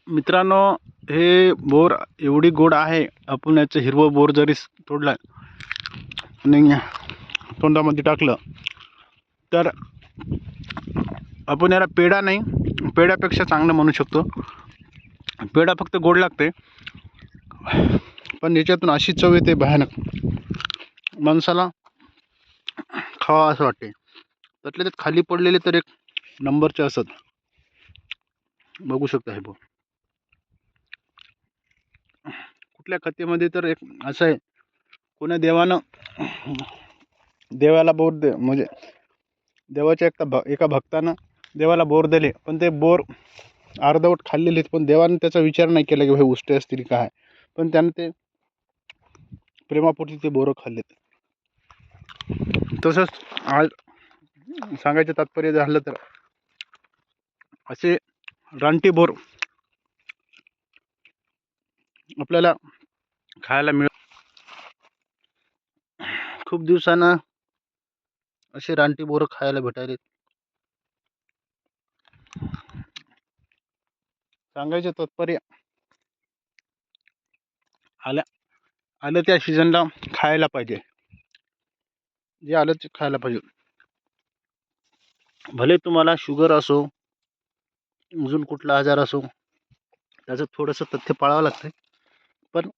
मित्रांनो, हे बोर एवढी गोड आहे. आपण याचं हिरवं बोर जरी तोडलं आणि तोंडामध्ये टाकलं तर आपण याला पेढा नाही, पेढ्यापेक्षा चांगलं म्हणू शकतो. पेढा फक्त गोड लागते, पण याच्यातून अशी चव येते भयानक, माणसाला खावा असं वाटते. त्यातले त्यात खाली पडलेले तर एक नंबरचे असत. बघू शकता हे बोर कुठल्या कथेमध्ये तर एक असं आहे, कोण्या देवानं देवाला बोर म्हणजे देवाच्या एका भक्तानं देवाला बोर दिले, पण ते बोर अर्धवट खाल्लेले. पण देवाने त्याचा विचार नाही केला की हे उष्टे असतील काय, पण त्यानं ते प्रेमापोटी ते बोरं खाल्लेत. तसंच आज सांगायचं तात्पर्य झालं तर असे रानटी बोर आपल्याला खायला खूप दिवसानं असे रानटी बोरं खायला भेटायले. सांगायचं तात्पर्य आलं त्या सीझनला खायला पाहिजे, जे आलं ते खायला पाहिजे. भले तुम्हाला शुगर असो, अजून कुठला आजार असो, त्याचं थोडंसं तथ्य पाळावं लागतं. पण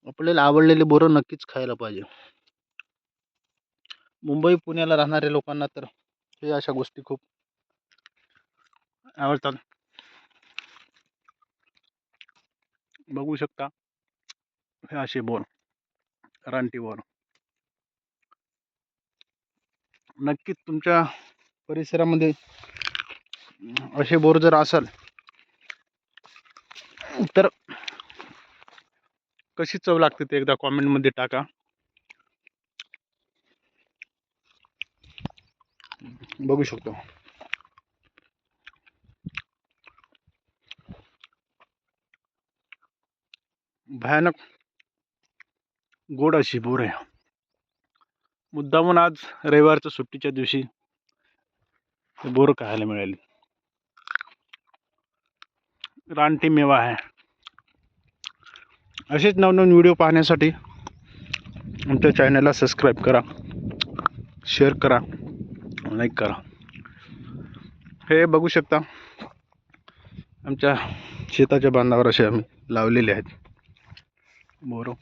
आपल्याला आवडलेले बोरं नक्कीच खायला पाहिजे. मुंबई पुण्याला राहणाऱ्या लोकांना तर हे अशा गोष्टी खूप आवडतात. बघू शकता हे असे बोर, रानटी बोर. नक्कीच तुमच्या परिसरामध्ये असे बोर जर असेल तर कशी चव लागते ते एकदा कॉमेंटमध्ये टाका. बघू शकतो भयानक गोड अशी बोर आहे. मुद्दामून आज रविवारच्या सुट्टीच्या दिवशी बोर खायला मिळाली. रानटी मेवा आहे. असेच नवनवीन व्हिडिओ पाहण्यासाठी आमच्या चॅनलला सबस्क्राईब करा, शेअर करा, लाईक करा. हे बघू शकता आमच्या शेताच्या बांधावर असे आम्ही लावलेले आहेत बोरं.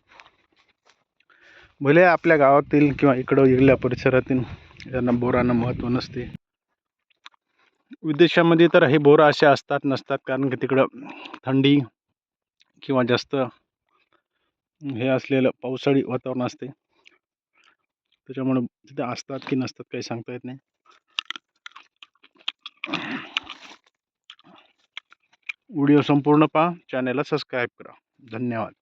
भले आपल्या गावातील किंवा इकडं इकडल्या परिसरातील यांना बोरांना महत्त्व नसते. विदेशामध्ये तर हे बोरं असे असतात नसतात, कारण की तिकडं थंडी किंवा जास्त हे असलेलं पावसाळी वातावरण असते, त्याच्यामुळे तिथे असतात की नसतात काही सांगता येत नाही. व्हिडिओ संपूर्ण पहा, चॅनलला सबस्क्राईब करा. धन्यवाद.